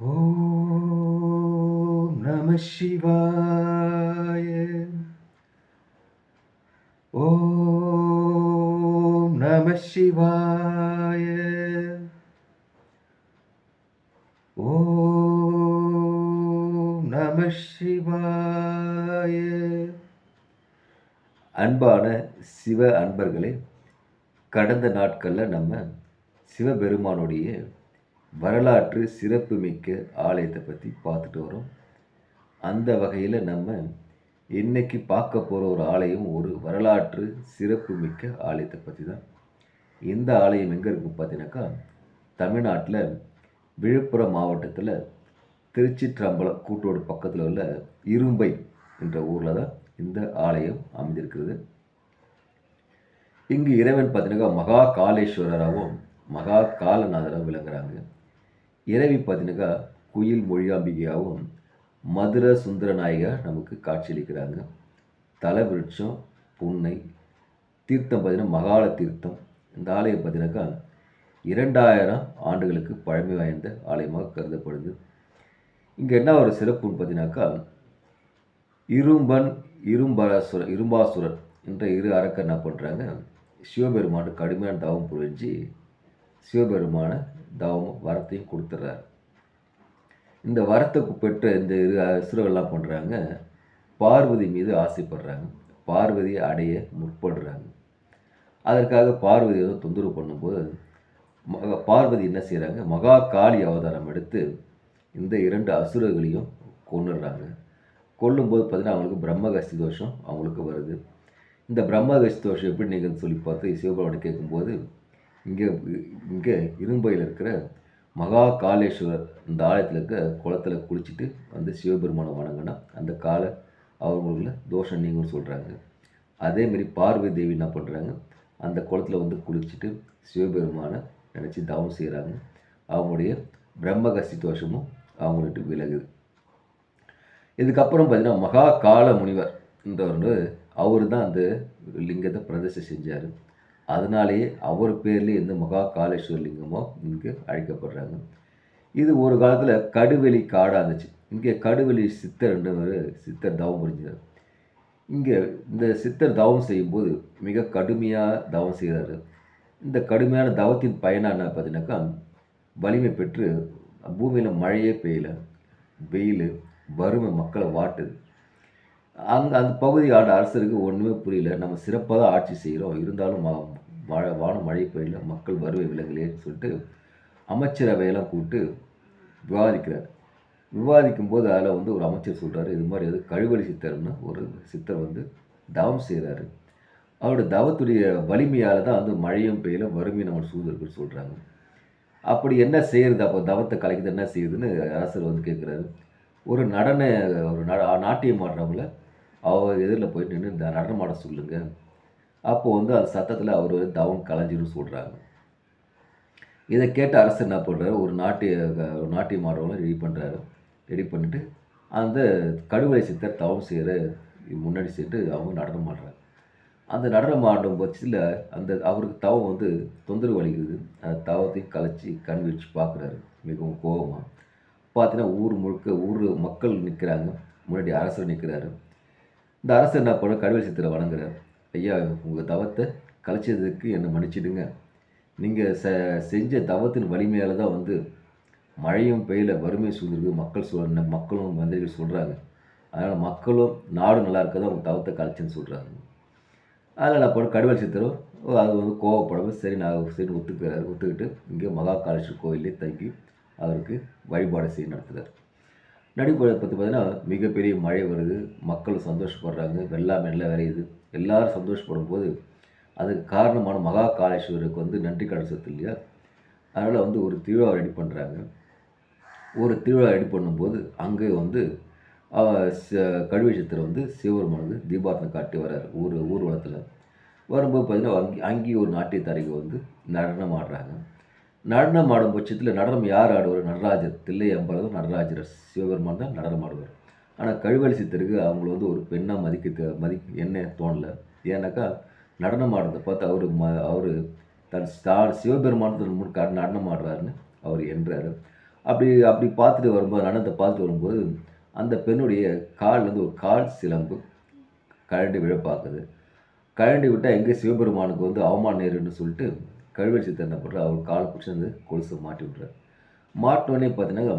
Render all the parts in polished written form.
ஓம் நம சிவாய. ஓம் நம சிவாய. ஓம் நம சிவாய. அன்பான சிவ அன்பர்களே, கடந்த நாட்களில் நம்ம சிவபெருமானுடைய வரலாற்று சிறப்புமிக்க ஆலயத்தை பற்றி பார்த்துட்டு வரோம். அந்த வகையில் நம்ம இன்னைக்கு பார்க்க போகிற ஒரு ஆலயம் ஒரு வரலாற்று சிறப்புமிக்க ஆலயத்தை பற்றி தான். இந்த ஆலயம் எங்கே இருக்குது பார்த்தீங்கன்னாக்கா, தமிழ்நாட்டில் விழுப்புரம் மாவட்டத்தில் திருச்சிற்றம்பலம் கூட்டோடு பக்கத்தில் உள்ள இரும்பை என்ற ஊரில் தான் இந்த ஆலயம் அமைந்திருக்கிறது. இங்கு இறைவன் பார்த்தீங்கன்னா மகா காலேஸ்வரராகவும் மகா காலநாதராகவும் விளங்குறாங்க. இறைவி பார்த்தீங்கன்னாக்கா குயில் மொழியாம்பிகையாகவும் மதுர சுந்தர நாயகா நமக்கு காட்சியளிக்கிறாங்க. தல விருட்சம் புன்னை தீர்த்தம் பார்த்தீங்கன்னா மகால தீர்த்தம். இந்த ஆலயம் பார்த்தீங்கன்னாக்கா 2000 ஆண்டுகளுக்கு பழமை வாய்ந்த ஆலயமாக கருதப்படுது. இங்கே என்ன ஒரு சிறப்புன்னு பார்த்தீங்கன்னாக்கா, இரும்பாசுரர் என்ற இரு அரக்கர் என்ன பண்ணுறாங்க, சிவபெருமான கடுமையான தவம் புரிஞ்சு சிவபெருமான தவம் வரத்தையும் கொடுத்துட்றாரு. இந்த வரத்தை பெற்ற இந்த இரு அசுரர்கள்லாம் பண்ணுறாங்க, பார்வதி மீது ஆசைப்படுறாங்க, பார்வதியை அடைய முற்படுறாங்க. அதற்காக பார்வதியை தொந்தரவு பண்ணும்போது பார்வதி என்ன செய்கிறாங்க, மகா காளி அவதாரம் எடுத்து இந்த 2 அசுரர்களையும் கொன்னுடுறாங்க. கொல்லும்போது பார்த்தீங்கன்னா அவங்களுக்கு பிரம்மகஸ்தி தோஷம் அவங்களுக்கு வருது. இந்த பிரம்மகஸ்தி தோஷம் எப்படி நீங்கன்னு சொல்லி பார்த்து சிவபெருமானை கேட்கும்போது, இங்கே இங்கே இரும்பையில் இருக்கிற மகா காலேஸ்வரர் இந்த ஆலயத்தில் இருக்க குளத்தில் குளிச்சுட்டு வந்து சிவபெருமானை வணங்கினா அந்த கால அவங்களுக்குள்ள தோஷம் நீங்கன்னு சொல்கிறாங்க. அதேமாரி பார்வதி தேவி என்ன பண்ணுறாங்க, அந்த குளத்தில் வந்து குளிச்சுட்டு சிவபெருமானை நினச்சி தவம் செய்கிறாங்க. அவங்களுடைய பிரம்மகஸ்தி தோஷமும் அவங்கள்ட்ட விலகுது. இதுக்கப்புறம் பார்த்தீங்கன்னா மகா கால முனிவர் என்றவர் அவர் தான் அந்த லிங்கத்தை பிரதிஷ்டை செஞ்சார். அதனாலேயே அவர் பேர்லேயே இந்த மகா காலேஸ்வர லிங்கமும் இங்கே அழைக்கப்படுறாங்க. இது ஒரு காலத்தில் கடுவெளி காடாக இருந்துச்சு. இங்கே கடுவெளி சித்தர் என்றவர் சித்தர் தவம் புரிஞ்சார். இங்கே இந்த சித்தர் தவம் செய்யும்போது மிக கடுமையாக தவம் செய்கிறாரு. இந்த கடுமையான தவத்தின் பயனாக என்ன பார்த்தீங்கன்னாக்கா, வலிமை பெற்று பூமியில் மழையே பெய்யல, வெயில் வறுமை மக்களை வாட்டுது. அந்த பகுதி ஆண்ட அரசருக்கு ஒன்றுமே புரியல, நம்ம சிறப்பாக தான் ஆட்சி செய்கிறோம், இருந்தாலும் வானம் மழை பெய்யல, மக்கள் வறுமை விலங்கலேன்னு சொல்லிட்டு அமைச்சரவையெல்லாம் கூப்பிட்டு விவாதிக்கிறார். விவாதிக்கும் போது அதில் வந்து ஒரு அமைச்சர் சொல்கிறாரு, இது மாதிரி கழுவலி சித்தர்னு ஒரு சித்தர் வந்து தவம் செய்கிறாரு. அவரோட தவத்துடைய வலிமையால் தான் வந்து மழையும் பெய்யல, வறுமை நம்ம சூழ்நிலைன்னு சொல்கிறாங்க. அப்படி என்ன செய்கிறது, அப்போ தவத்தை கலைக்குது என்ன செய்யுதுன்னு அரசர் வந்து கேட்குறாரு. ஒரு நாட்டியம் ஆடுறவங்கள அவர் எதிரில் போயிட்டு நின்று நடனம் ஆட சொல்லுங்க. அப்போது வந்து அந்த சத்தத்தில் அவர் தவம் கலைஞ்சின்னு சொல்கிறாங்க. இதை கேட்ட அரசர் என்ன பண்ணுறாரு, ஒரு நாட்டியம் ஆடுறவங்கள ரெடி பண்ணிவிட்டு அந்த கடுவலை சித்தர் தவம் செய்கிற முன்னாடி சென்று அவங்க நடனம் ஆடுறாங்க. அந்த நடனம் ஆடும் பட்சத்தில் அந்த அவருக்கு தவம் வந்து தொந்தரவு அளிக்குது. அந்த தவத்தையும் கலைச்சி கண் வச்சு பார்க்குறாரு மிகவும் கோபமாக. பார்த்தீங்கன்னா ஊர் முழுக்க மக்கள் நிற்கிறாங்க, முன்னாடி அரசர் நிற்கிறாரு. இந்த அரசர் என்ன பண்ண கடுவலை சித்தரை வணங்குறாரு. ஐயா, உங்கள் தவத்தை கலைச்சதுக்கு என்னை மன்னிச்சிடுங்க. நீங்கள் செஞ்ச தவத்தின் வலிமையால் தான் வந்து மழையும் பெய்யல, வறுமை சூழ்நிலை மக்களும் மந்திரிகள் சொல்கிறாங்க. அதனால் மக்களும் நாடும் நல்லா இருக்க தான் உங்கள் தவத்தை கலைச்சின்னு சொல்கிறாங்க. அதில் நான் போன கடுவலை சித்தரும் அது வந்து கோவப்படாமல் சரி ஒத்துக்கிட்டு இங்கே மகா காலேஸ்வரர் கோயிலே தங்கி அவருக்கு வழிபாடு நடத்துகிறார். நடிப்பதை பற்றி பார்த்தீங்கன்னா மிகப்பெரிய மழை வருது, மக்கள் சந்தோஷப்படுறாங்க, வெள்ளாமை எல்லாம் விளையுது. எல்லோரும் சந்தோஷப்படும் போது அதுக்கு காரணமான மகா காலேஸ்வரருக்கு வந்து நன்றி கடன் செலுத்து இல்லையா, அதனால் வந்து ஒரு திருவிழா ரெடி பண்ணுறாங்க. ஒரு திருவிழா ரெடி பண்ணும்போது அங்கே வந்து கடுவலை சித்தர் வந்து சிவபெருமானுக்கு தீபாரத்தனை காட்டி வர்றார் ஊர்வலத்தில். வரும்போது பார்த்திங்கன்னா அங்கேயும் ஒரு நாட்டியத்தாரிகை வந்து நடனம் ஆடுறாங்க. நடனம் ஆடும் பட்சத்தில் நடனம் யார் ஆடுவார், நடராஜர், தில்லை அம்பலம் நடராஜர், சிவபெருமான் தான் நடனம் ஆடுவார். ஆனால் கடுவலை சித்தருக்கு அவங்கள வந்து ஒரு பெண்ணாக மதிக்க என்ன தோணலை. ஏன்னாக்கா நடனம் ஆடுறதை பார்த்து அவர் சிவபெருமான் நடனம் ஆடுறாருன்னு அவர் என்றார். அப்படி அப்படி பார்த்துட்டு வரும்போது நடனத்தை பார்த்துட்டு வரும்போது அந்த பெண்ணுடைய கால்லேருந்து ஒரு கால் சிலம்பு கழண்டு விழ பார்க்குது. கழண்டி விட்டால் எங்கே சிவபெருமானுக்கு வந்து அவமானம் நேருன்னு சொல்லிட்டு கழுவெள் சித்தர் என்ன பண்ணுறாரு, அவர் காலை பிடிச்சி அந்த கொலுசை மாட்டி விட்றாரு. மாட்டினோடனே பார்த்தீங்கன்னா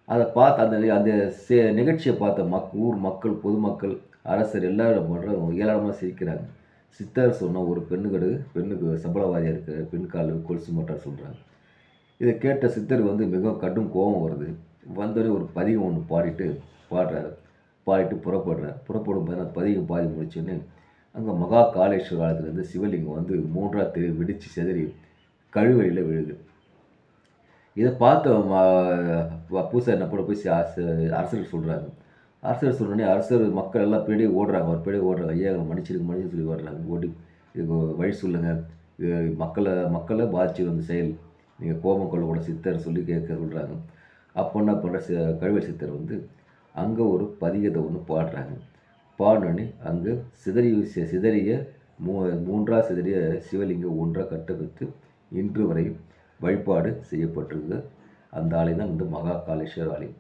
அதை பார்த்து அந்த அந்த நிகழ்ச்சியை பார்த்த ஊர் மக்கள், பொதுமக்கள், அரசர் எல்லாரும் என்ன பண்ணுறாங்க, ஏளனமாக சிரிக்கிறாங்க. சித்தர் சொன்ன ஒரு பெண்ணுக்கு சபலவாதியாக இருக்கிற பெண் கால் கொலுசு மாட்டார் சொல்கிறாங்க. இதை கேட்ட சித்தர் வந்து மிகவும் கடும் கோபம் வருது. வந்தோடனே ஒரு பதிகம் ஒன்று பாடுறாரு. பாடிட்டு புறப்படுறார். புறப்படும் போது அந்த பதிகம் பாதி முடிச்சோன்னே அங்கே மகா காளேஸ்வர ஆலயத்துலேருந்து சிவலிங்கம் வந்து மூன்றாக வெடித்து சிதறி கழுவறையில் விழுது. இதை பார்த்த பூசாரி என்ன பண்ண போய் அரசருக்கு சொல்கிறாங்க. அரசர் சொன்னோடனே அரசர் மக்கள் எல்லாம் பின்னாடியே ஓடுறாங்க. அவர் பின்னாடியே ஓடுறாங்க. ஐயா மன்னிச்சிருன்னு சொல்லி ஓடுறாங்க. ஓடி இதுக்கு வழி சொல்லுங்கள், இது மக்களை பாதிச்சு வந்த செயல், நீங்கள் கோபம் கொள்ளக்கூட சித்தர் சொல்லி சொல்கிறாங்க. அப்போ என்ன பண்ணுற கழுவல் சித்தர் வந்து அங்கே ஒரு பதிகத்தை ஒன்று பாடுறாங்க. பாடினோடனே அங்கே சிதறிய மூன்றாக சிதறிய சிவலிங்கம் ஒன்றாக கட்டமைத்து இன்று வரை வழிபாடு செய்யப்பட்டிருக்கு. அந்த ஆலயம் தான் இந்த மகா காளேஸ்வரர் ஆலயம்.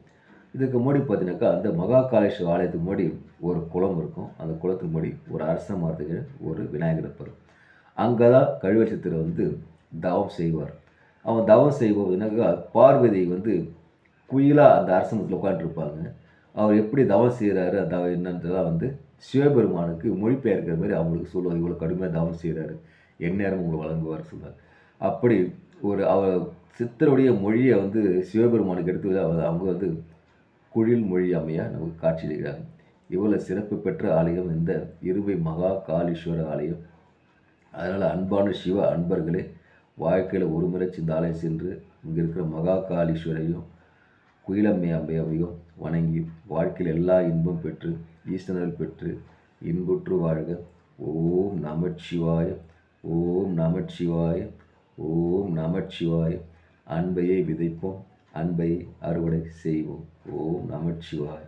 இதுக்கு முன்னாடி பார்த்தீங்கன்னாக்கா அந்த மகா காளேஸ்வரர் ஆலயத்துக்கு முன்னாடி ஒரு குளம் இருக்கும். அந்த குளத்துக்கு முன்னாடி ஒரு அரச மரத்துக்கு ஒரு விநாயகர் இருப்பார். அங்கே தான் கழுவல் சித்தர் வந்து தவம் செய்வார். அவன் தவம் செய்வோம்னாக்கா பார்வதி வந்து குயிலாக அந்த அரச மரத்தில் உட்காந்துருப்பாங்க. அவர் எப்படி தவம் செய்கிறாரு அந்த என்னன்றதான் வந்து சிவபெருமானுக்கு மொழிபெயர்க்கிற மாதிரி அவங்களுக்கு சொல்லுவார். இவ்வளோ கடுமையாக தவம் செய்கிறாரு, எந்நேரம் உங்களை வழங்குவார் சொல்லுவார். அப்படி ஒரு அவர் சித்தருடைய மொழியை வந்து சிவபெருமானுக்கு எடுத்து அவங்க வந்து குழில் மொழி அமையாக நமக்கு காட்சியளிக்கிறாங்க. இவ்வளோ சிறப்பு பெற்ற ஆலயம் இந்த இருவை மகா காளீஸ்வர ஆலயம். அதனால் அன்பான சிவ அன்பர்களே, வாழ்க்கையில் ஒரு முறை இந்த ஆலயம் சென்று இங்கே இருக்கிற மகா காளீஸ்வரையும் குயிலம்மை அம்மையையும் வணங்கி வாழ்க்கையில் எல்லா இன்பம் பெற்று ஈஸ்வரல் பெற்று இன்புற்று வாழ்க. ஓம் நமச்சிவாய, ஓம் நமச்சிவாய, ஓம் நமச்சிவாய. அன்பையை விதைப்போம், அன்பை அறுவடை செய்வோம். ஓம் நமச்சிவாய.